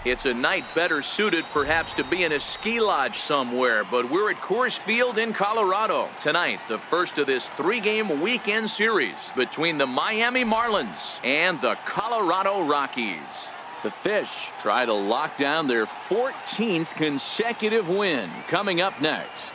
It's a night better suited perhaps to be in a ski lodge somewhere, but we're at Coors Field in Colorado. Tonight, the first of this 3-game weekend series between the Miami Marlins and the Colorado Rockies. The Fish try to lock down their 14th consecutive win. Coming up next.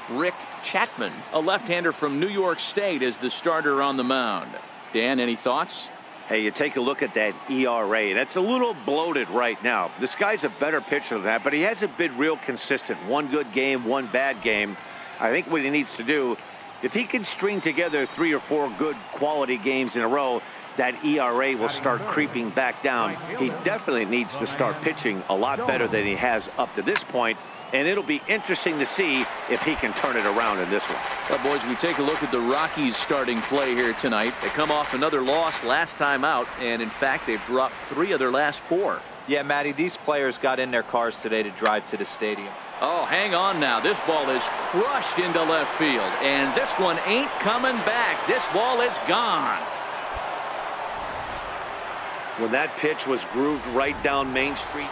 Rick Chapman, a left-hander from New York State, is the starter on the mound. Dan, any thoughts? Hey, you take a look at that ERA. That's a little bloated right now. This guy's a better pitcher than that, but he hasn't been real consistent. One good game, one bad game. I think what he needs to do, if he can string together 3 or 4 good quality games in a row, that ERA will start creeping back down. He definitely needs to start pitching a lot better than he has up to this point. And it'll be interesting to see if he can turn it around in this one. Well, boys, we take a look at the Rockies starting play here tonight. They come off another loss last time out, and in fact, they've dropped 3 of their last 4. Yeah, Matty, these players got in their cars today to drive to the stadium. Oh, hang on now. This ball is crushed into left field, and this one ain't coming back. This ball is gone. When that pitch was grooved right down Main Street.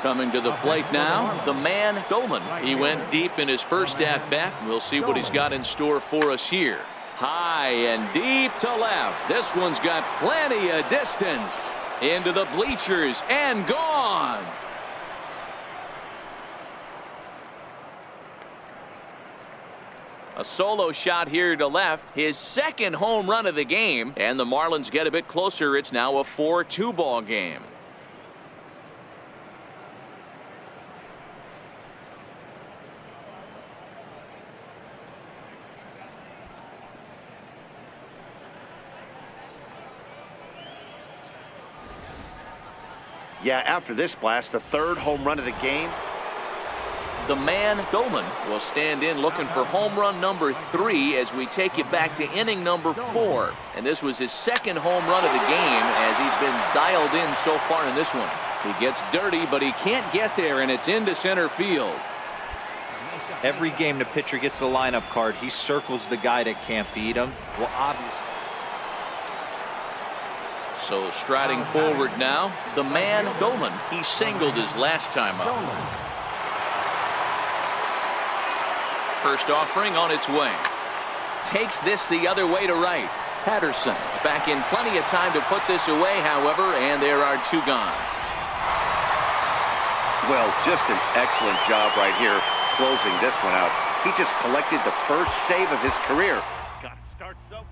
Coming to the plate now, the man Dolan. He went deep in his first at-bat. We'll see what he's got in store for us here. High and deep to left. This one's got plenty of distance. Into the bleachers and gone. A solo shot here to left. His second home run of the game. And the Marlins get a bit closer. It's now a 4-2 ball game. Yeah, after this blast, the 3rd home run of the game. The man Dolan will stand in looking for home run number 3 as we take you back to inning number 4. And this was his second home run of the game as he's been dialed in so far in this one. He gets dirty, but he can't get there, and it's into center field. Every game the pitcher gets the lineup card, he circles the guy that can't beat him. Well, obviously. So striding forward now, the man Dolan. He singled his last time up. First offering on its way. Takes this the other way to right. Patterson back in plenty of time to put this away, however, and there are 2 gone. Well, just an excellent job right here closing this one out. He just collected the first save of his career. Got to start somewhere.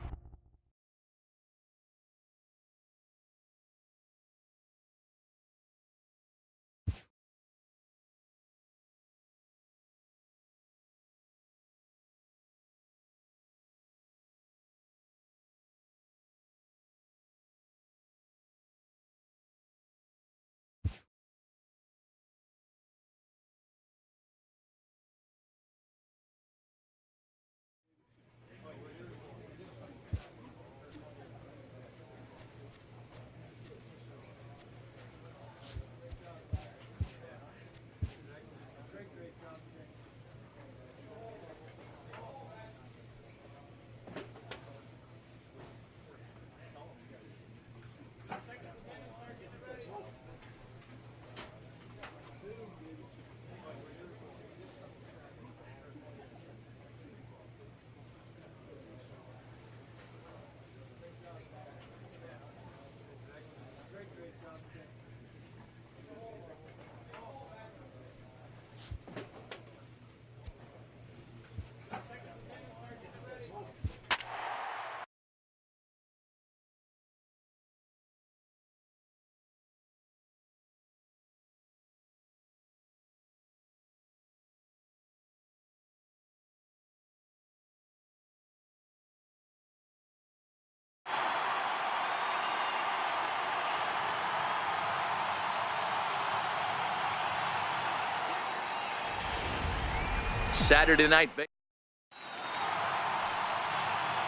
Saturday night.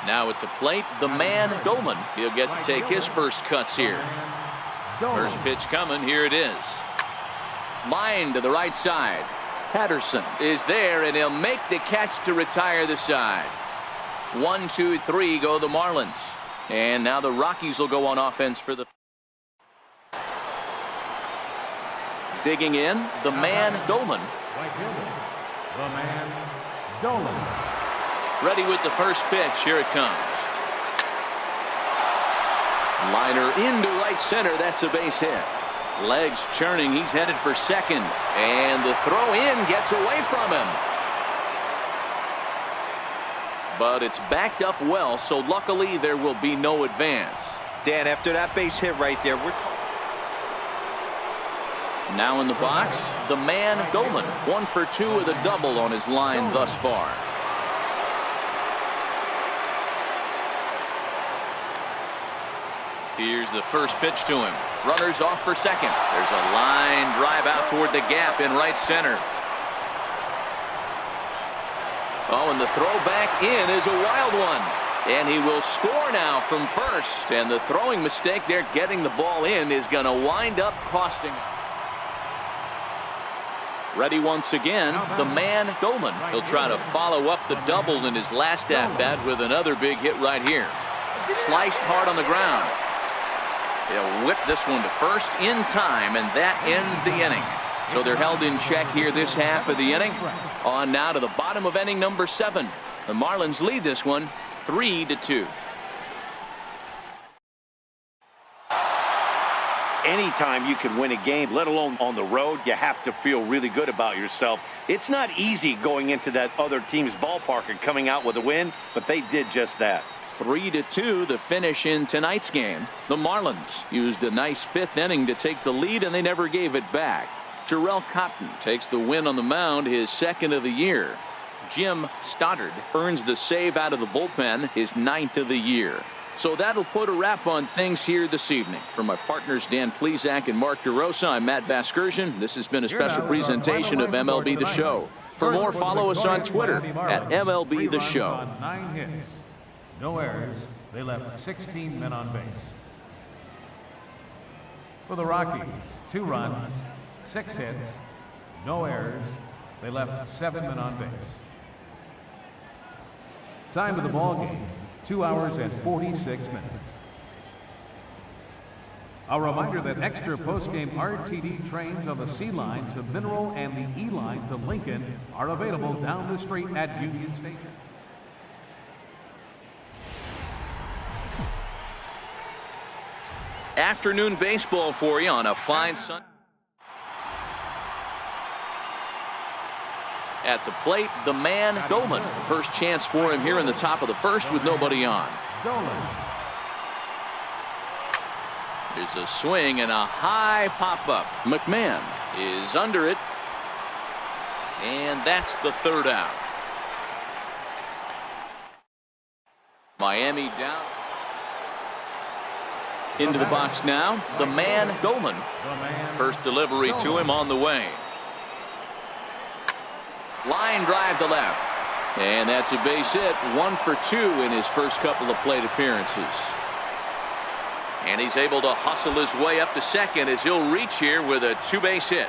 Now at the plate, the man Dolan. He'll get to take his first cuts here. First pitch coming. Here it is. Line to the right side. Patterson is there, and he'll make the catch to retire the side. 1, 2, 3 go the Marlins. And now the Rockies will go on offense for the. Digging in, the man Dolan. Right fielder, the man Dolan. Ready with the first pitch. Here it comes. Liner into right center. That's a base hit. Legs churning. He's headed for second. And the throw in gets away from him. But it's backed up well, so luckily there will be no advance. Dan, after that base hit right there, we're now in the box, the man Dolan. 1 for 2 with a double on his line thus far. Here's the first pitch to him. Runners off for second. There's a line drive out toward the gap in right center. Oh, and the throw back in is a wild one. And he will score now from first. And the throwing mistake there, getting the ball in, is going to wind up costing. Ready once again, the man Dolan. He'll try to follow up the double in his last at-bat with another big hit right here. Sliced hard on the ground. They'll whip this one to first in time, and that ends the inning. So they're held in check here this half of the inning. On now to the bottom of inning number 7. The Marlins lead this one 3-2. Anytime you can win a game, let alone on the road, you have to feel really good about yourself. It's not easy going into that other team's ballpark and coming out with a win, but they did just that. 3-2 the finish in tonight's game. The Marlins used a nice 5th inning to take the lead, and they never gave it back. Jarrell Cotton takes the win on the mound, his 2nd of the year. Jim Stoddard earns the save out of the bullpen, his 9th of the year. So that'll put a wrap on things here this evening. For my partners Dan Plesac and Mark DeRosa, I'm Matt Vasgersian. This has been a special presentation of MLB The Show. For more, follow us on Twitter at MLB The Show. 9 hits, no errors. They left 16 men on base. For the Rockies, 2 runs, 6 hits, no errors. They left 7 men on base. Time of the ball game, 2 hours and 46 minutes. A reminder that extra post-game RTD trains on the C line to Mineral and the E line to Lincoln are available down the street at Union Station. Afternoon baseball for you on a fine Sunday. At the plate, the man Dolan. First chance for him here in the top of the first with nobody on. There's a swing and a high pop-up. McMahon is under it. And that's the 3rd out. Miami down. Into the box now, the man Dolan. First delivery to him on the way. Line drive to left. And that's a base hit. 1 for 2 in his first couple of plate appearances. And he's able to hustle his way up to second as he'll reach here with a 2-base hit.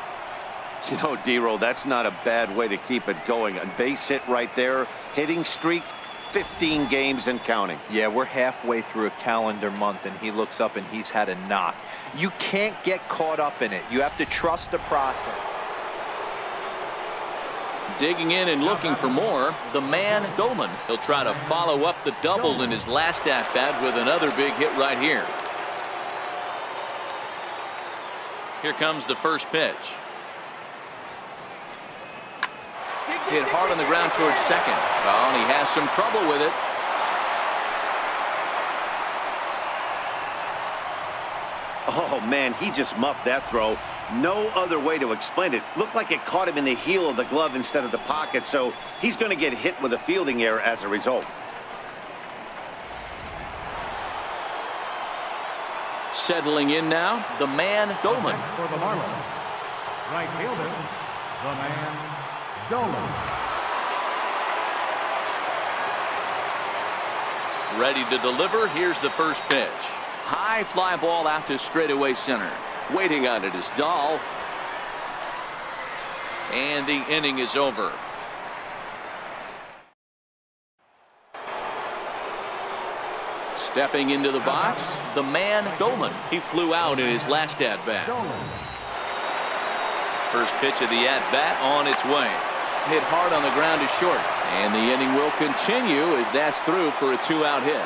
You know, D-Roll, that's not a bad way to keep it going. A base hit right there. Hitting streak, 15 games and counting. Yeah, we're halfway through a calendar month, and he looks up and he's had a knock. You can't get caught up in it. You have to trust the process. Digging in and looking for more, the man Dolan. He'll try to follow up the double in his last at-bat with another big hit right here. Here comes the first pitch. Hit hard on the ground towards second. Oh, and he has some trouble with it. Oh, man, he just muffed that throw. No other way to explain it. Looked like it caught him in the heel of the glove instead of the pocket, so he's going to get hit with a fielding error as a result. Settling in now, the man Dolan. For the Marlins, right fielder, the man Dolan. Ready to deliver. Here's the first pitch. High fly ball out to straightaway center. Waiting on it is Dahl. And the inning is over. Stepping into the box, the man Dolan. He flew out in his last at-bat. First pitch of the at-bat on its way. Hit hard on the ground is short. And the inning will continue as that's through for a 2-out hit.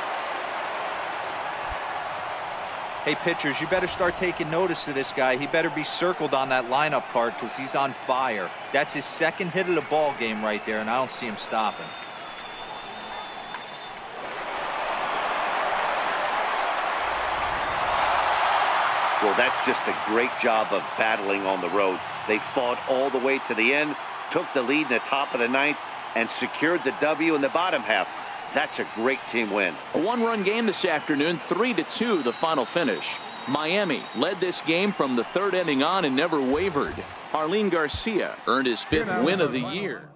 Hey, pitchers, you better start taking notice of this guy. He better be circled on that lineup card because he's on fire. That's his second hit of the ball game right there, and I don't see him stopping. Well, that's just a great job of battling on the road. They fought all the way to the end, took the lead in the top of the ninth, and secured the W in the bottom half. That's a great team win. A one-run game this afternoon, 3-2 the final finish. Miami led this game from the third inning on and never wavered. Arlene Garcia earned his 5th win of the year.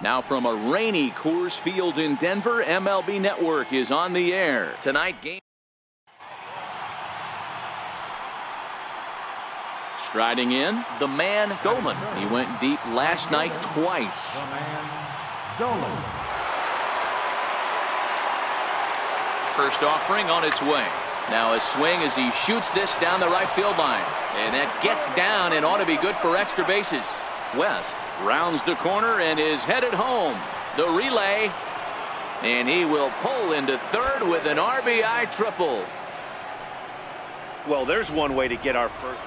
Now from a rainy Coors Field in Denver, MLB Network is on the air. Tonight, game. Striding in, the man Dolan. He went deep last night twice. The man Dolan. First offering on its way. Now a swing as he shoots this down the right field line. And that gets down and ought to be good for extra bases. West rounds the corner and is headed home. The relay. And he will pull into third with an RBI triple. Well, there's one way to get our first.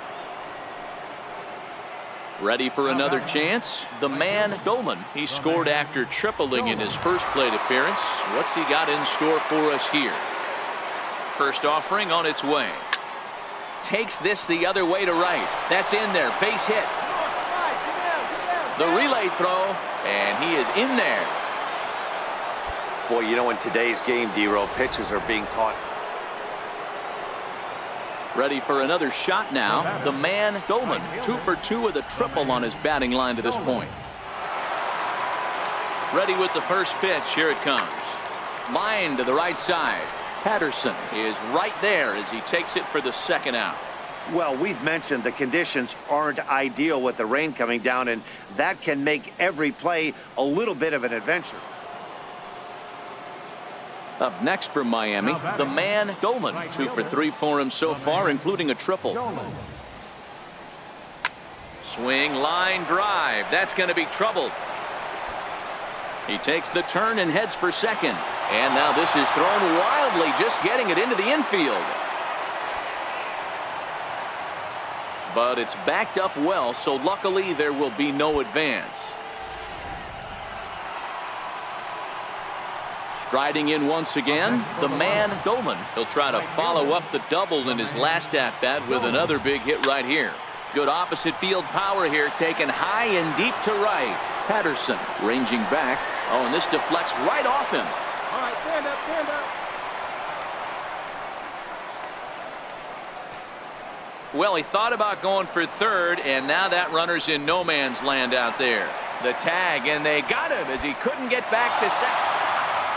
Ready for another chance? The man Dolan. He scored after tripling in his first plate appearance. What's he got in store for us here? First offering on its way. Takes this the other way to right. That's in there. Base hit. The relay throw, and he is in there. Boy, you know, in today's game, D-Row, pitches are being caught. Ready for another shot now. The man Dolan. 2 for 2 with a triple on his batting line to this point. Ready with the first pitch. Here it comes. Line to the right side. Patterson is right there as he takes it for the second out. Well, we've mentioned the conditions aren't ideal with the rain coming down, and that can make every play a little bit of an adventure. Up next for Miami, the man Dolan. 2 for 3 for him so far, including a triple. Swing, line, drive. That's going to be trouble. He takes the turn and heads for second. And now this is thrown wildly, just getting it into the infield. But it's backed up well, so luckily there will be no advance. Striding in once again, the man Dolan. He'll try to follow up the double in his last at-bat with another big hit right here. Good opposite field power here, taken high and deep to right. Patterson ranging back. Oh, and this deflects right off him. All right, stand up, stand up. Well, he thought about going for third, and now that runner's in no man's land out there. The tag, and they got him as he couldn't get back to second.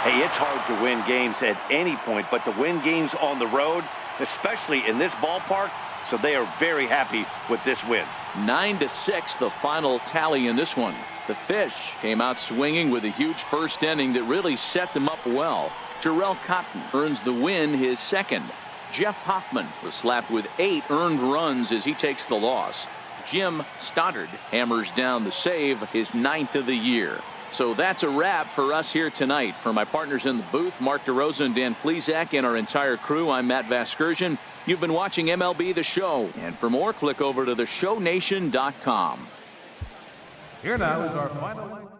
Hey, it's hard to win games at any point, but to win games on the road, especially in this ballpark, so they are very happy with this win. 9-6 the final tally in this one. The Fish came out swinging with a huge first inning that really set them up well. Jarrell Cotton earns the win, his second. Jeff Hoffman was slapped with 8 earned runs as he takes the loss. Jim Stoddard hammers down the save, his 9th of the year. So that's a wrap for us here tonight. For my partners in the booth, Mark DeRosa and Dan Plesac, and our entire crew, I'm Matt Vasgersian. You've been watching MLB The Show. And for more, click over to theshownation.com. Here now is our final.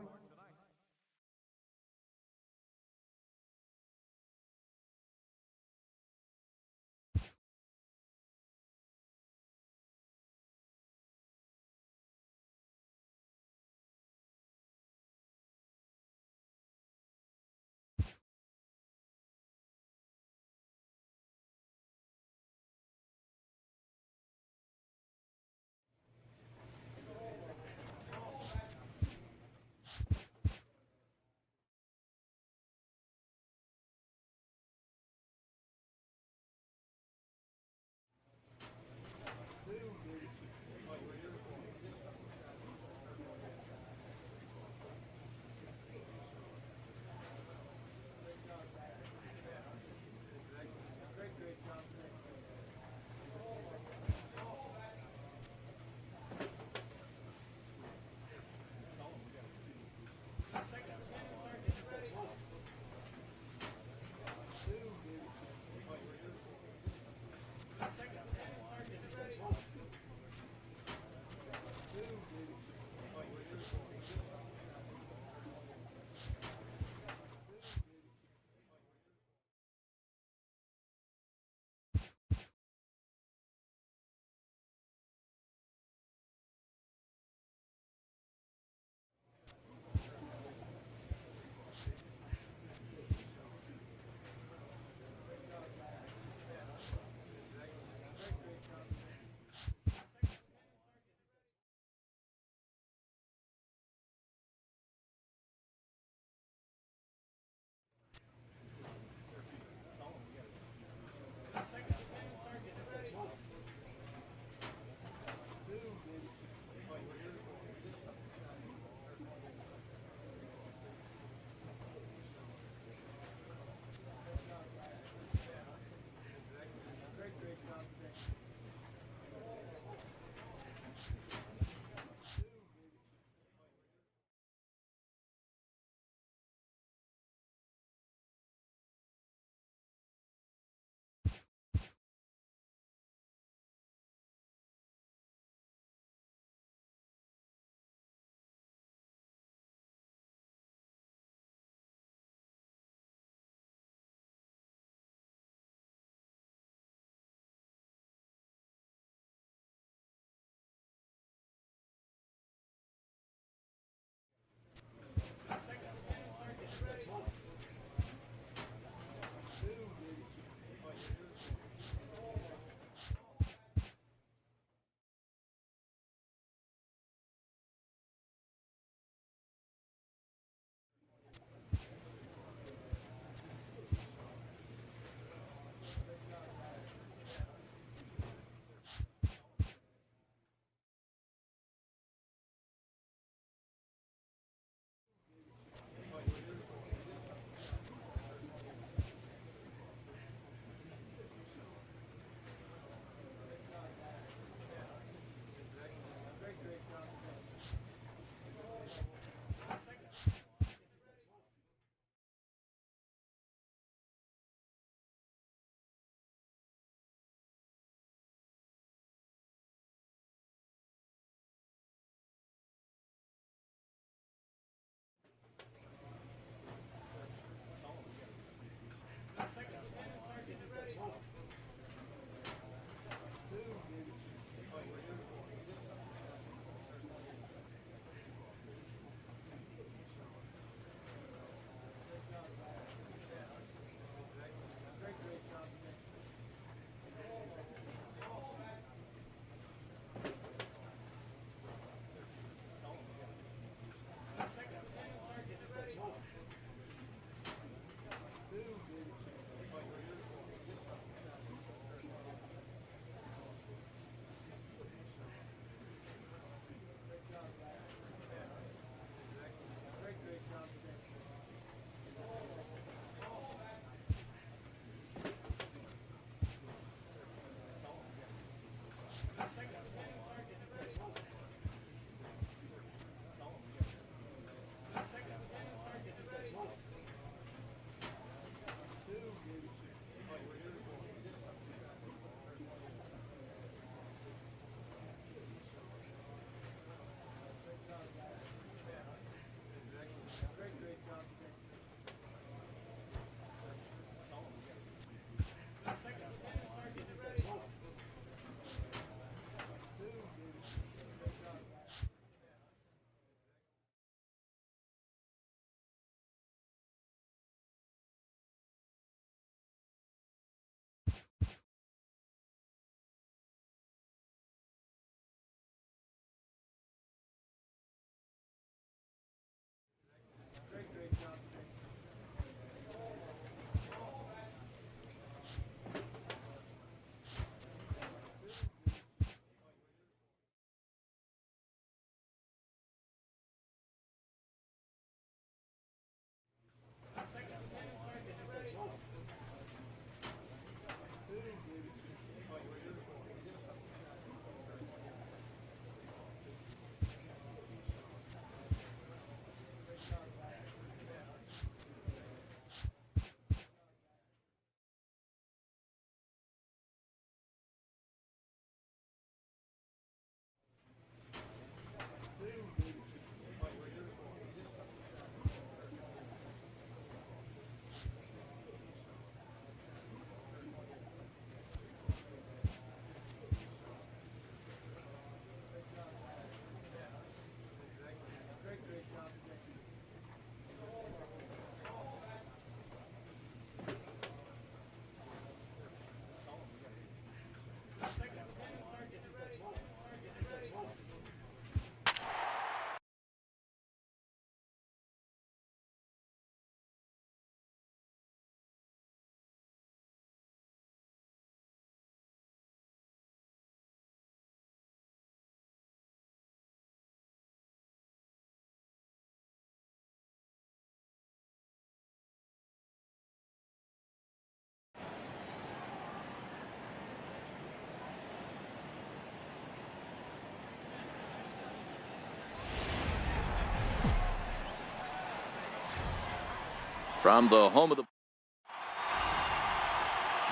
From the home of the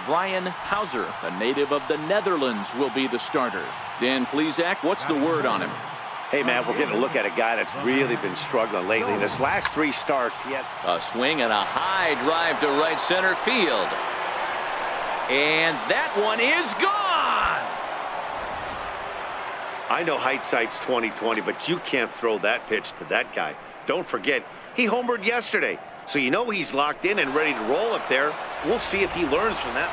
Brian Hauser, a native of the Netherlands, will be the starter. Dan Plesac, what's the word on him? Hey, man, we're getting a look at a guy that's really been struggling lately. In his last 3 starts, he had A swing and a high drive to right center field. And that one is gone! I know hindsight's 20/20, but you can't throw that pitch to that guy. Don't forget, he homered yesterday. So you know he's locked in and ready to roll up there. We'll see if he learns from that.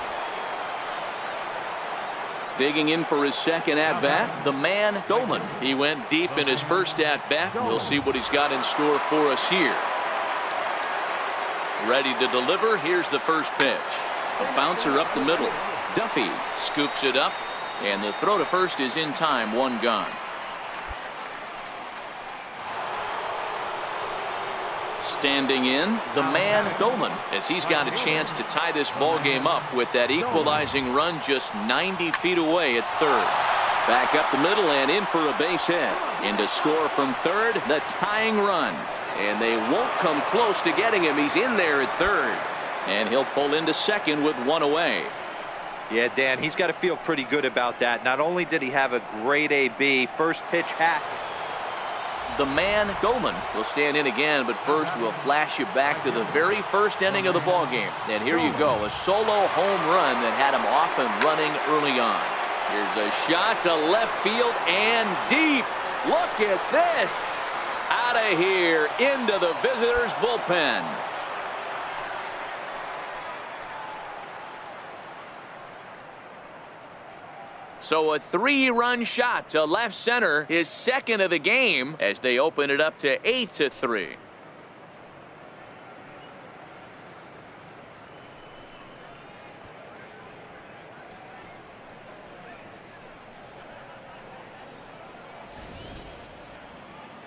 Digging in for his second at-bat, the man, Goldman. He went deep in his first at-bat. We'll see what he's got in store for us here. Ready to deliver. Here's the first pitch. A bouncer up the middle. Duffy scoops it up, and the throw to first is in time. 1 gone. Standing in, the man, Goldman, as he's got a chance to tie this ball game up with that equalizing run just 90 feet away at third. Back up the middle and in for a base hit. In to score from third, the tying run. And they won't come close to getting him. He's in there at third. And he'll pull into second with 1 away. Yeah, Dan, he's got to feel pretty good about that. Not only did he have a great AB, first pitch hat. The man, Goldman, will stand in again, but first we'll flash you back to the very first inning of the ball game. And here you go, a solo home run that had him off and running early on. Here's a shot to left field and deep. Look at this. Out of here into the visitors' bullpen. So a 3-run shot to left center, his second of the game, as they open it up to 8-3.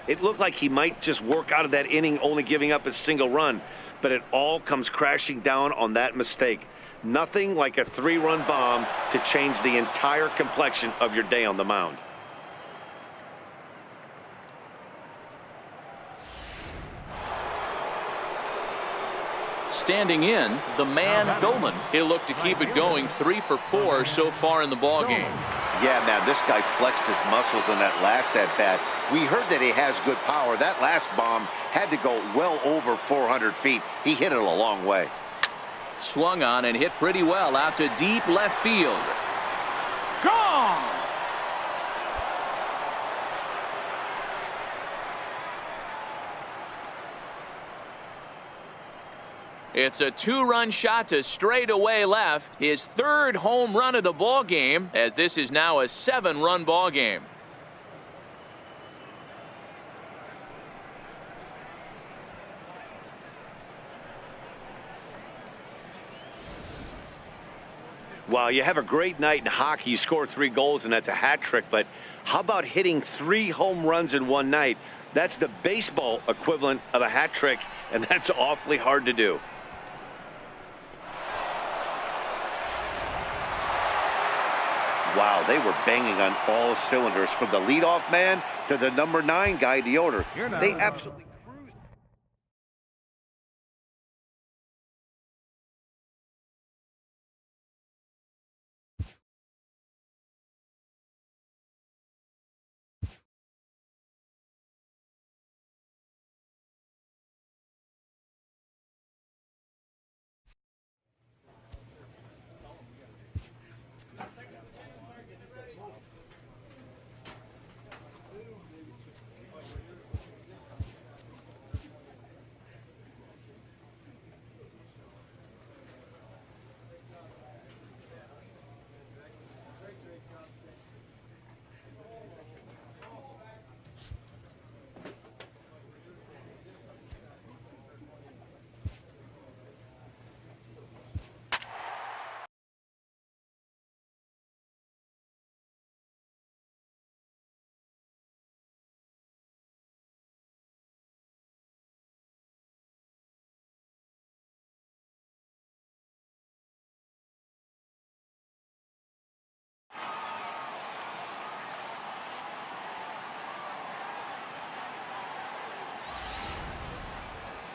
It looked like he might just work out of that inning, only giving up a single run, but it all comes crashing down on that mistake. Nothing like a 3-run bomb to change the entire complexion of your day on the mound. Standing in, the man, Goldman. He'll look to keep it going. 3 for 4 so far in the ball game. Yeah, man, this guy flexed his muscles on that last at-bat. We heard that he has good power. That last bomb had to go well over 400 feet. He hit it a long way. Swung on and hit pretty well out to deep left field. Gone! It's a 2-run shot to straightaway left. His 3rd home run of the ball game, as this is now a 7-run ball game. Well, you have a great night in hockey. You score 3 goals, and that's a hat trick. But how about hitting 3 home runs in one night? That's the baseball equivalent of a hat trick, and that's awfully hard to do. Wow, they were banging on all cylinders, from the leadoff man to the number 9 guy, the owner. They absolutely...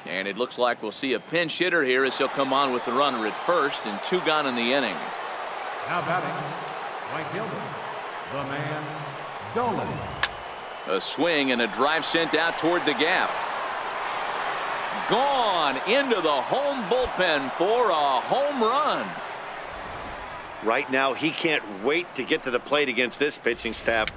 And it looks like we'll see a pinch hitter here as he'll come on with the runner at first, and 2 gone in the inning. Now batting, right fielder, the man, Dolan. A swing and a drive sent out toward the gap. Gone into the home bullpen for a home run. Right now, he can't wait to get to the plate against this pitching staff.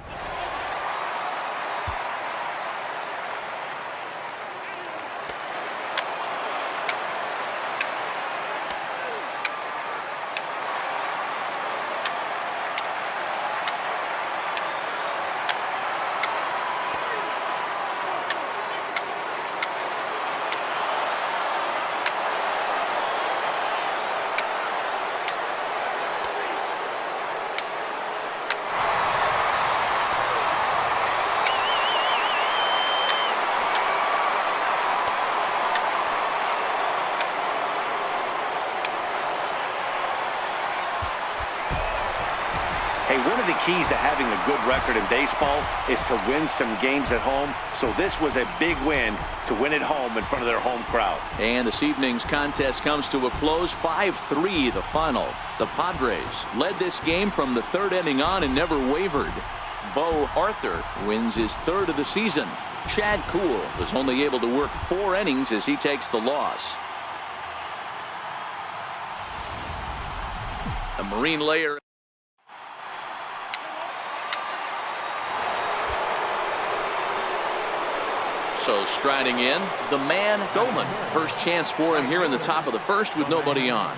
Hey, one of the keys to having a good record in baseball is to win some games at home. So this was a big win to win at home in front of their home crowd. And this evening's contest comes to a close. 5-3 the final. The Padres led this game from the 3rd inning on and never wavered. Bo Arthur wins his 3rd of the season. Chad Kuhl was only able to work 4 innings as he takes the loss. A Marine layer. So striding in, the man Dolan. First chance for him here in the top of the 1st with nobody on.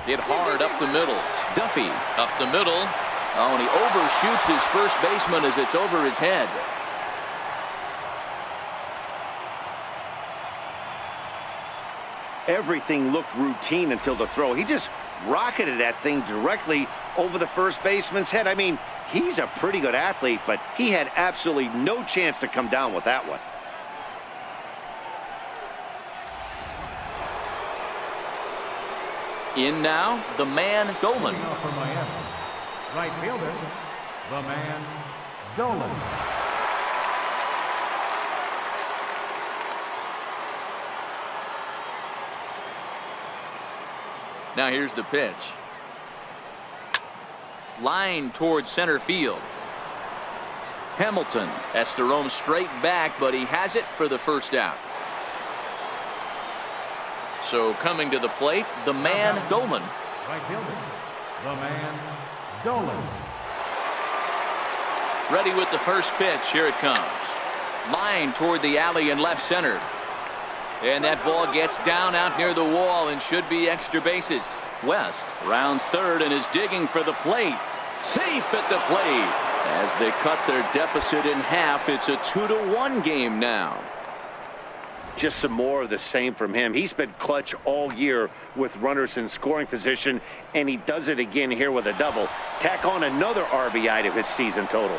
Hit hard up the middle. Duffy up the middle. Oh, and he overshoots his first baseman as it's over his head. Everything looked routine until the throw. He just rocketed that thing directly over the first baseman's head. I mean, he's a pretty good athlete, but he had absolutely no chance to come down with that one. In now, the man Dolan. For Miami, right fielder, the man, Dolan. Now here's the pitch. Line towards center field. Hamilton has to roam straight back, but he has it for the first out. So coming to the plate, the man Dolan. Right fielder, the man, Dolan. Ready with the first pitch. Here it comes. Line toward the alley in left center. And that ball gets down out near the wall and should be extra bases. West rounds 3rd and is digging for the plate. Safe at the plate. As they cut their deficit in half, it's a 2-1 game now. Just some more of the same from him. He's been clutch all year with runners in scoring position, and he does it again here with a double. Tack on another RBI to his season total.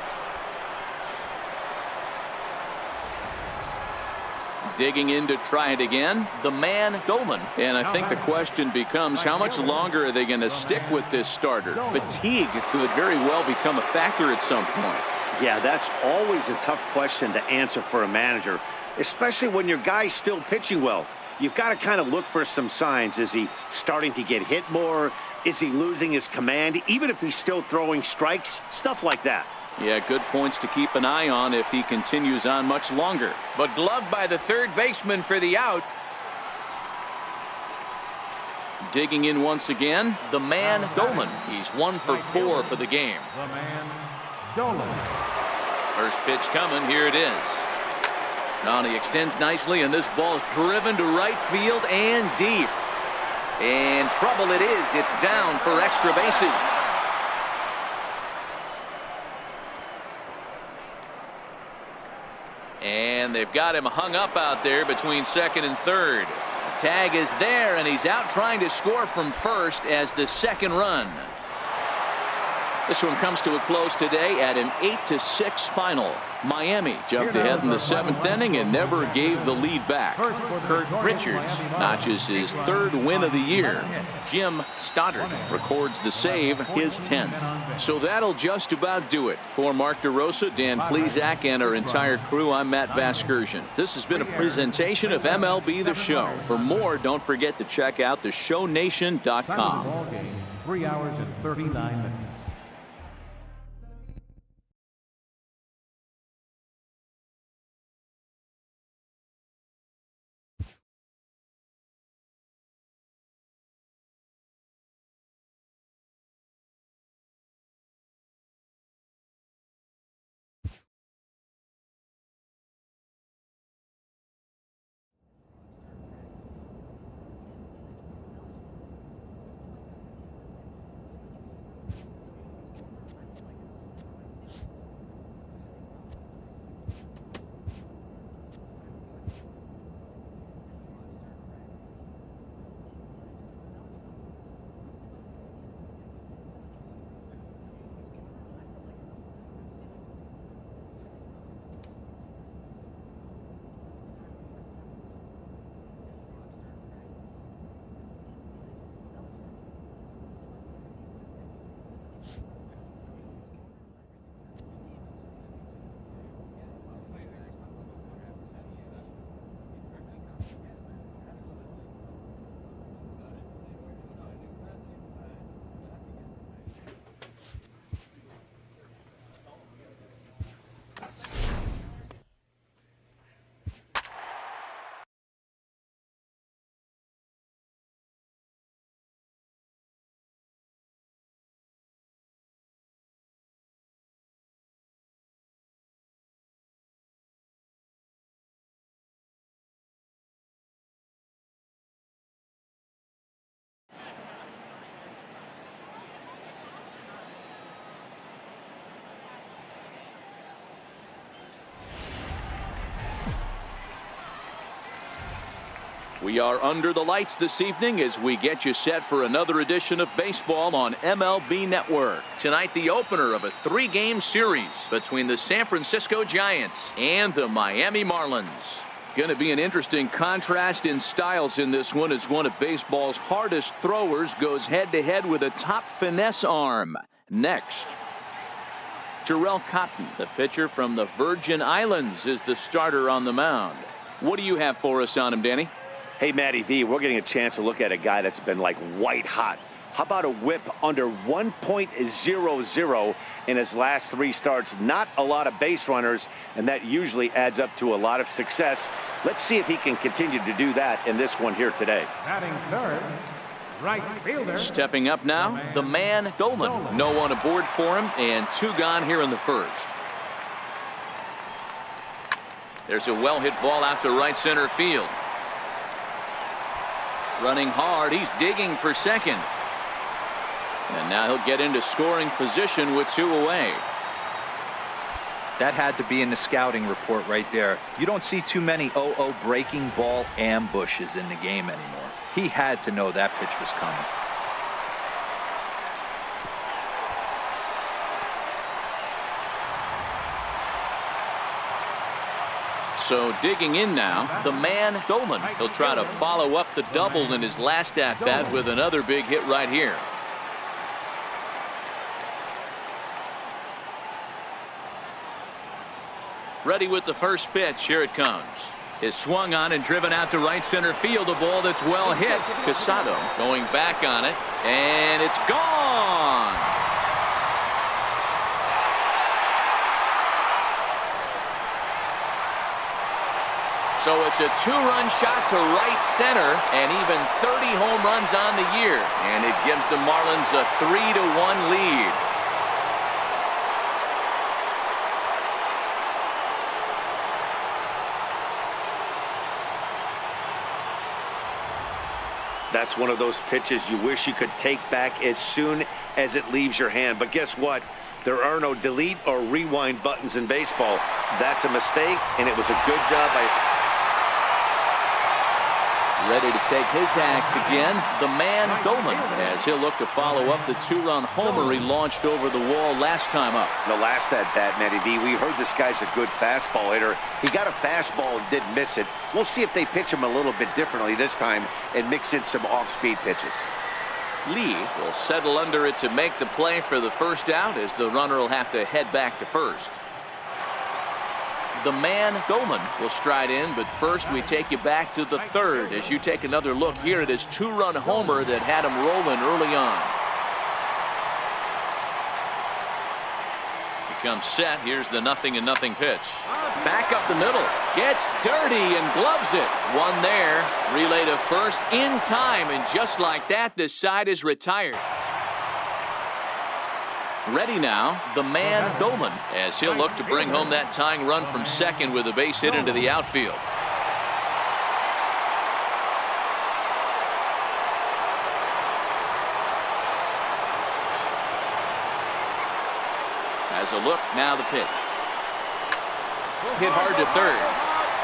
Digging in to try it again, the man Dolan. And I think the question becomes, how much longer are they going to stick with this starter? Fatigue could very well become a factor at some point. Yeah, that's always a tough question to answer for a manager, especially when your guy's still pitching well. You've got to kind of look for some signs. Is he starting to get hit more? Is he losing his command? Even if he's still throwing strikes, stuff like that. Yeah, good points to keep an eye on if he continues on much longer. But gloved by the 3rd baseman for the out. Digging in once again, the man Dolan. He's 1 for 4 for the game. The man, Dolan. First pitch coming. Here it is. Now he extends nicely, and this ball is driven to right field and deep. And trouble it is. It's down for extra bases. And they've got him hung up out there between 2nd and 3rd. Tag is there, and he's out trying to score from first as the 2nd run. This one comes to a close today at an 8-6 final. Miami jumped ahead in the 7th inning and never gave the lead back. Kurt Richards notches his 3rd win of the year. Jim Stoddard records the save, his 10th. So that'll just about do it. For Mark DeRosa, Dan Plesac, and our entire crew, I'm Matt Vasgersian. This has been a presentation of MLB The Show. For more, don't forget to check out theshownation.com. 3 hours and 39 minutes. We are under the lights this evening as we get you set for another edition of baseball on MLB Network. Tonight, the opener of a 3-game series between the San Francisco Giants and the Miami Marlins. Going to be an interesting contrast in styles in this one as one of baseball's hardest throwers goes head-to-head with a top finesse arm. Next, Jarrell Cotton, the pitcher from the Virgin Islands, is the starter on the mound. What do you have for us on him, Danny? Hey, Matty V, we're getting a chance to look at a guy that's been like white hot. How about a whip under 1.00 in his last 3 starts? Not a lot of base runners, and that usually adds up to a lot of success. Let's see if he can continue to do that in this one here today. Batting third, right fielder. Stepping up now, the man Dolan. No one aboard for him, and 2 gone here in the first. There's a well-hit ball out to right center field. Running hard, he's digging for second. And now he'll get into scoring position with 2 away. That had to be in the scouting report right there. You don't see too many 0-0 breaking ball ambushes in the game anymore. He had to know that pitch was coming. So digging in now, the man Dolan. He'll try to follow up the double in his last at-bat with another big hit right here. Ready with the first pitch. Here it comes. Is swung on and driven out to right center field. A ball that's well hit. Casado going back on it, and it's gone. So it's a 2-run shot to right center and even 30 home runs on the year. And it gives the Marlins a 3-1 lead. That's one of those pitches you wish you could take back as soon as it leaves your hand. But guess what? There are no delete or rewind buttons in baseball. That's a mistake, and it was a good job by... Ready to take his axe again, the man Dolan, as he'll look to follow up the two-run homer he launched over the wall last time up. The last at bat, Matty V, we heard this guy's a good fastball hitter. He got a fastball and didn't miss it. We'll see if they pitch him a little bit differently this time and mix in some off-speed pitches. Lee will settle under it to make the play for the first out, as the runner will have to head back to first. The man Dolan will stride in, but first we take you back to the third as you take another look here at his two-run homer that had him rolling early on. He comes set. Here's the 0-0 pitch. Back up the middle. Gets dirty and gloves it. One there. Relay to first in time, and just like that, this side is retired. Ready now, the man Dolan, as he'll look to bring home that tying run from second with a base hit into the outfield. As a look, now the pitch. Hit hard to third.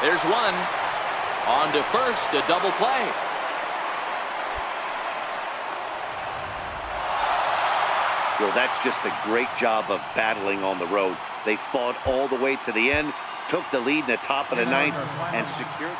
There's one. On to first, a double play. Well, that's just a great job of battling on the road. They fought all the way to the end, took the lead in the top of the ninth, and secured.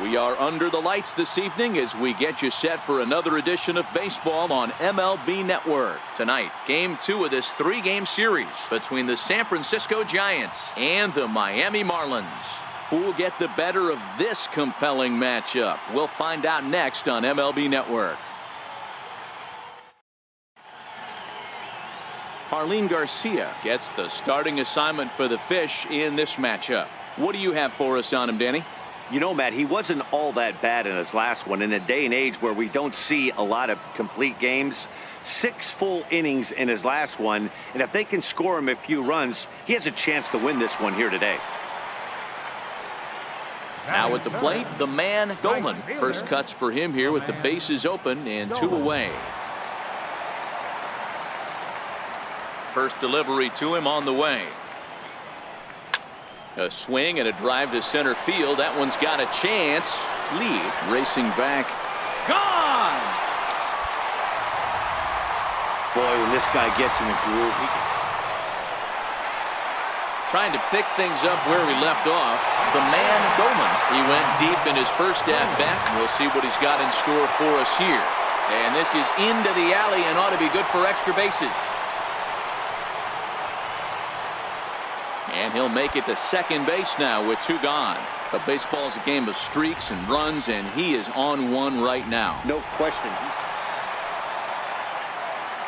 We are under the lights this evening as we get you set for another edition of baseball on MLB Network. Tonight, Game 2 of this three-game series between the San Francisco Giants and the Miami Marlins. Who will get the better of this compelling matchup? We'll find out next on MLB Network. Arlene Garcia gets the starting assignment for the Fish in this matchup. What do you have for us on him, Danny? You know, Matt, he wasn't all that bad in his last one. In a day and age where we don't see a lot of complete games, 6 full innings in his last one, and if they can score him a few runs, he has a chance to win this one here today. Now at the plate, the man Dolan. First cuts for him here with the bases open and 2 away. First delivery to him on the way. A swing and a drive to center field. That one's got a chance. Lee racing back. Gone! Boy, when this guy gets in the groove, he can... Trying to pick things up where we left off, the man Dolan. He went deep in his first at-bat. We'll see what he's got in store for us here. And this is into the alley and ought to be good for extra bases. And he'll make it to second base now with 2 gone. But baseball's a game of streaks and runs, and he is on one right now. No question.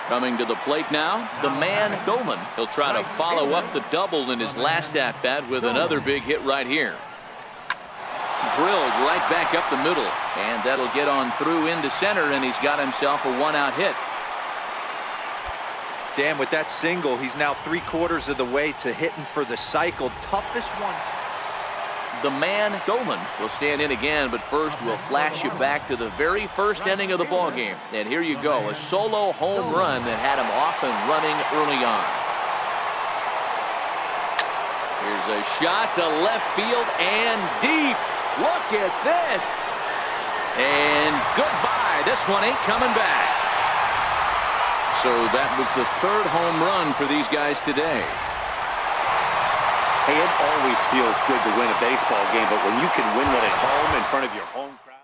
Coming to the plate now, the man Dolan. He'll try to follow up the double in his last at-bat with another big hit right here. Drilled right back up the middle, and that'll get on through into center, and he's got himself a 1-out hit. Dan, with that single, he's now 3/4 of the way to hitting for the cycle. Toughest one. The man Dolan will stand in again, but first we'll flash you back to the very first inning of the ballgame. And here you go, a solo home run that had him off and running early on. Here's a shot to left field and deep. Look at this. And goodbye. This one ain't coming back. So that was the 3rd home run for these guys today. Hey, it always feels good to win a baseball game, but when you can win one at home in front of your home crowd.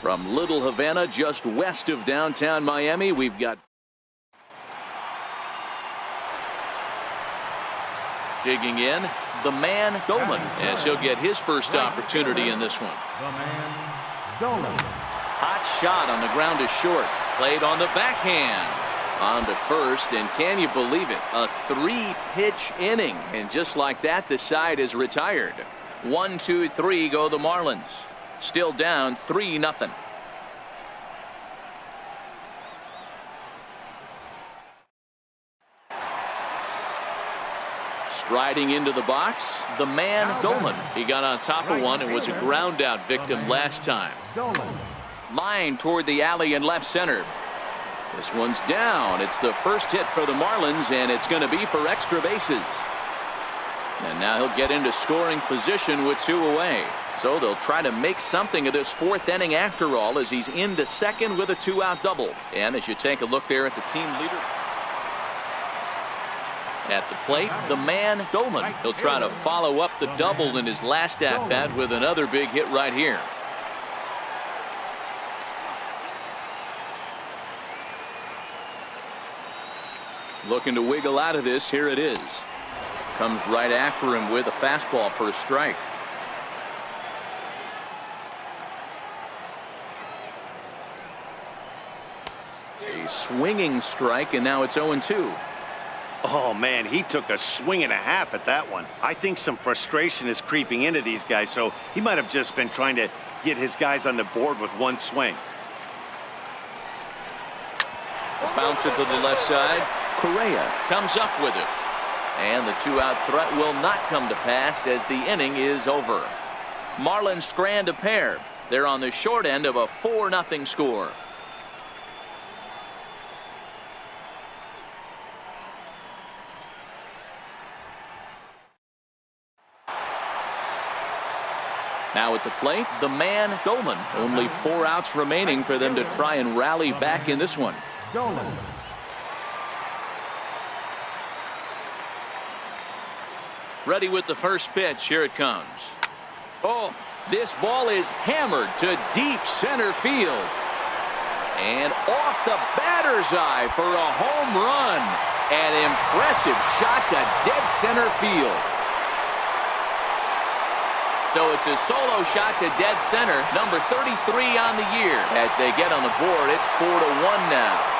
From Little Havana, just west of downtown Miami, we've got digging in, the man Dolan, as he'll get his first opportunity in this one. The man Dolan. Hot shot on the ground is short. Played on the backhand. On to first, and can you believe it? A 3-pitch inning. And just like that, the side is retired. 1, 2, 3 go the Marlins. Still down 3-0. Striding into the box, the man Dolan. He got on top of one and was a ground out victim last time. Line toward the alley in left center. This one's down. It's the first hit for the Marlins, and it's going to be for extra bases. And now he'll get into scoring position with 2 away. So they'll try to make something of this 4th inning after all, as he's into second with a 2-out double. And as you take a look there at the team leader at the plate, the man Dolan. He'll try to follow up the double in his last at-bat with another big hit right here. Looking to wiggle out of this. Here it is. Comes right after him with a fastball for a strike. A swinging strike, and now it's 0-2. Oh, man, he took a swing and a half at that one. I think some frustration is creeping into these guys, so he might have just been trying to get his guys on the board with one swing. Bounce it to the left side. Correa comes up with it. And the 2-out threat will not come to pass as the inning is over. Marlins strand a pair. They're on the short end of a 4-0 score. Now at the plate, the man Dolan. Only 4 outs remaining for them to try and rally back in this one. Dolan. Ready with the first pitch. Here it comes. Oh, this ball is hammered to deep center field. And off the batter's eye for a home run. An impressive shot to dead center field. So it's a solo shot to dead center. Number 33 on the year. As they get on the board, it's 4-1 now.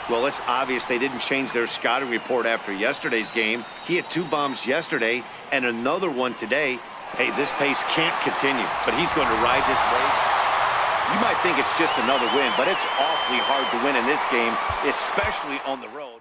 Well, it's obvious they didn't change their scouting report after yesterday's game. He had 2 bombs yesterday and another one today. Hey, this pace can't continue, but he's going to ride this wave. You might think it's just another win, but it's awfully hard to win in this game, especially on the road.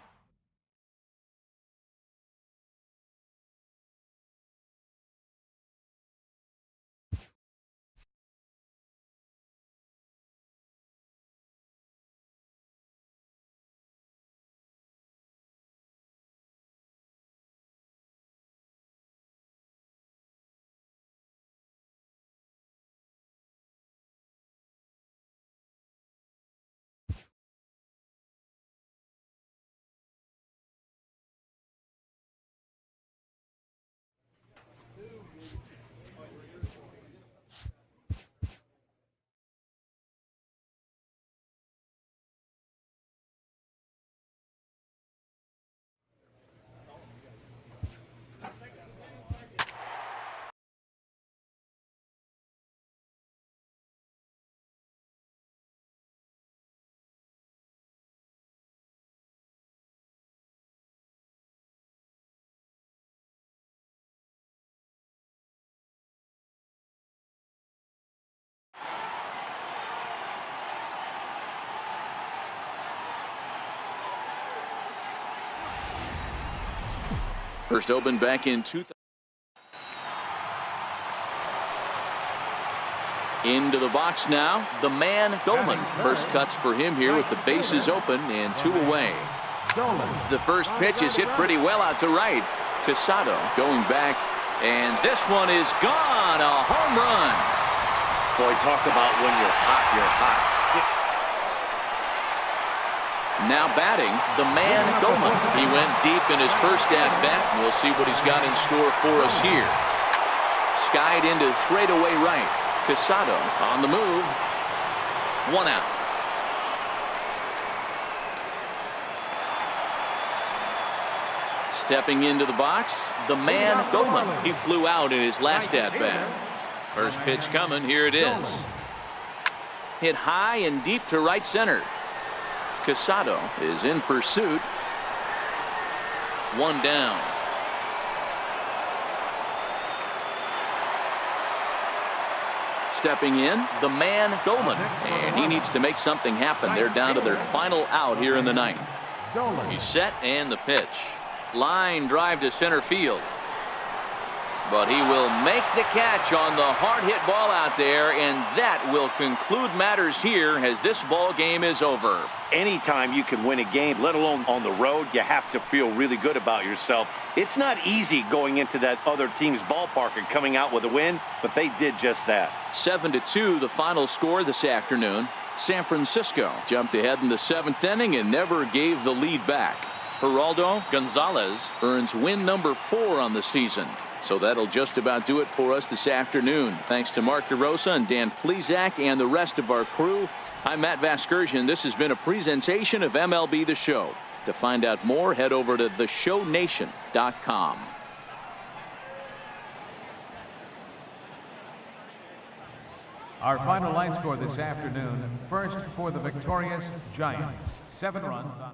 First opened back in 2000. Into the box now, the man Dolan. First cuts for him here with the bases open and 2 away. The first pitch is hit pretty well out to right. Casado going back, and this one is gone. A home run. Boy, talk about when you're hot, you're hot. Now batting, the man Goldman. He went deep in his first at-bat. We'll see what he's got in store for us here. Skied into straightaway right. Casado on the move. 1 out. Stepping into the box, the man Goldman. He flew out in his last at-bat. First pitch coming. Here it is. Hit high and deep to right center. Casado is in pursuit. 1 down. Stepping in, the man Goldman, and he needs to make something happen. They're down to their final out here in the ninth. He's set, and the pitch. Line drive to center field. But he will make the catch on the hard hit ball out there, and that will conclude matters here as this ball game is over. Anytime you can win a game, let alone on the road, you have to feel really good about yourself. It's not easy going into that other team's ballpark and coming out with a win, but they did just that. 7-2 the final score this afternoon. San Francisco jumped ahead in the 7th inning and never gave the lead back. Geraldo Gonzalez earns win number 4 on the season. So that'll just about do it for us this afternoon. Thanks to Mark DeRosa and Dan Plesac and the rest of our crew. I'm Matt Vasgersian. This has been a presentation of MLB The Show. To find out more, head over to theshownation.com. Our final line score this afternoon. First for the victorious Giants. 7 runs on...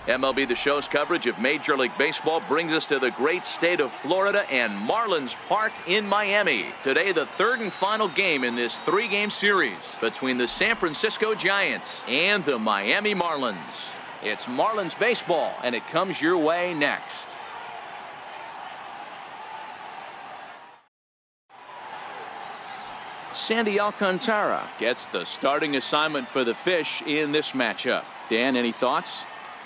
MLB The Show's coverage of Major League Baseball brings us to the great state of Florida and Marlins Park in Miami. Today, the third and final game in this 3-game series between the San Francisco Giants and the Miami Marlins. It's Marlins baseball, and it comes your way next. Sandy Alcantara gets the starting assignment for the Fish in this matchup. Dan, any thoughts?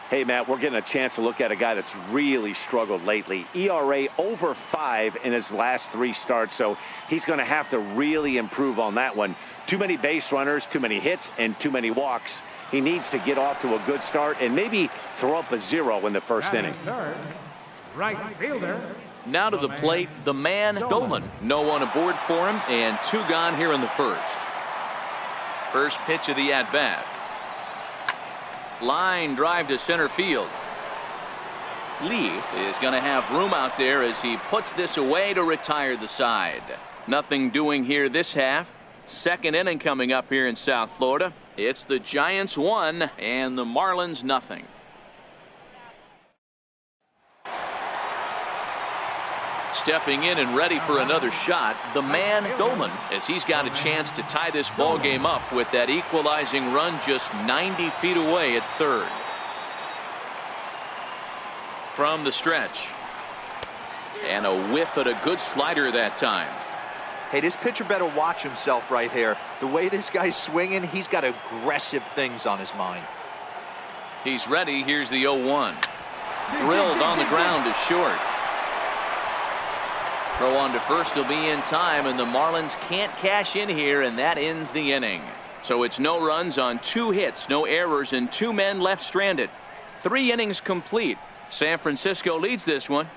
Hey, Matt, we're getting a chance to look at a guy that's really struggled lately. ERA over 5 in his last 3 starts, so he's going to have to really improve on that one. Too many base runners, too many hits, and too many walks. He needs to get off to a good start and maybe throw up a 0 in the first inning. Third, right fielder. Now to the plate, the man Goldman. No one aboard for him, and 2 gone here in the first. First pitch of the at-bat. Line drive to center field. Lee is going to have room out there as he puts this away to retire the side. Nothing doing here this half. Second inning coming up here in South Florida. It's the Giants 1 and the Marlins nothing. Stepping in and ready for another shot, the man Goldman, as he's got a chance to tie this ball game up with that equalizing run just 90 feet away at third. From the stretch. And a whiff at a good slider that time. Hey, this pitcher better watch himself right here. The way this guy's swinging, he's got aggressive things on his mind. He's ready. Here's the 0-1. Drilled on the ground to short. Throw on to first will be in time, and the Marlins can't cash in here, and that ends the inning. So it's no runs on 2 hits, no errors, and 2 men left stranded. 3 innings complete. San Francisco leads this one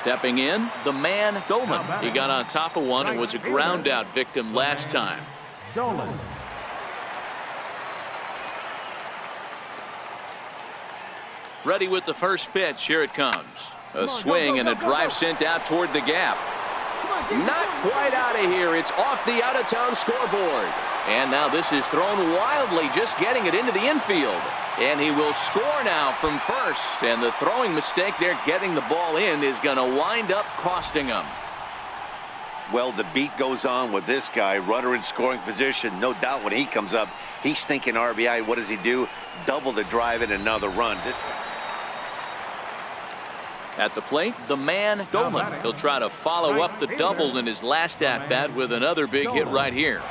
Stepping in, the man, Dolan. He got on top of one and was a ground out victim last time. Dolan. Ready with the first pitch. Here it comes. A swing and a drive sent out toward the gap. Not quite out of here. It's off the out-of-town scoreboard. And now this is thrown wildly, just getting it into the infield. And he will score now from first. And the throwing mistake there, getting the ball in, is going to wind up costing him. Well, the beat goes on with this guy. Runner in scoring position. No doubt when he comes up, he's thinking RBI. What does he do? Double the drive and another run. At the plate, the man, Dolan. He'll try to follow up the double in his last at-bat with another big hit right here.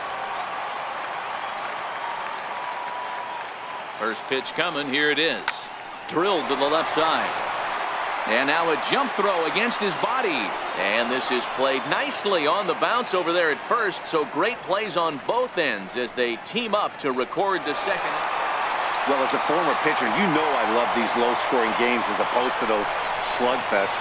First pitch coming. Here it is. Drilled to the left side. And now a jump throw against his body. And this is played nicely on the bounce over there at first. So great plays on both ends as they team up to record the second. Well, as a former pitcher, you know I love these low-scoring games as opposed to those slugfests.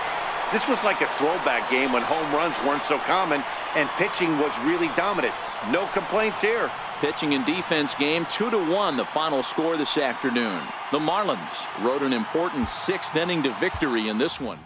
This was like a throwback game when home runs weren't so common and pitching was really dominant. No complaints here. Pitching and defense game 2-1, the final score this afternoon. The Marlins rode an important 6th inning to victory in this one.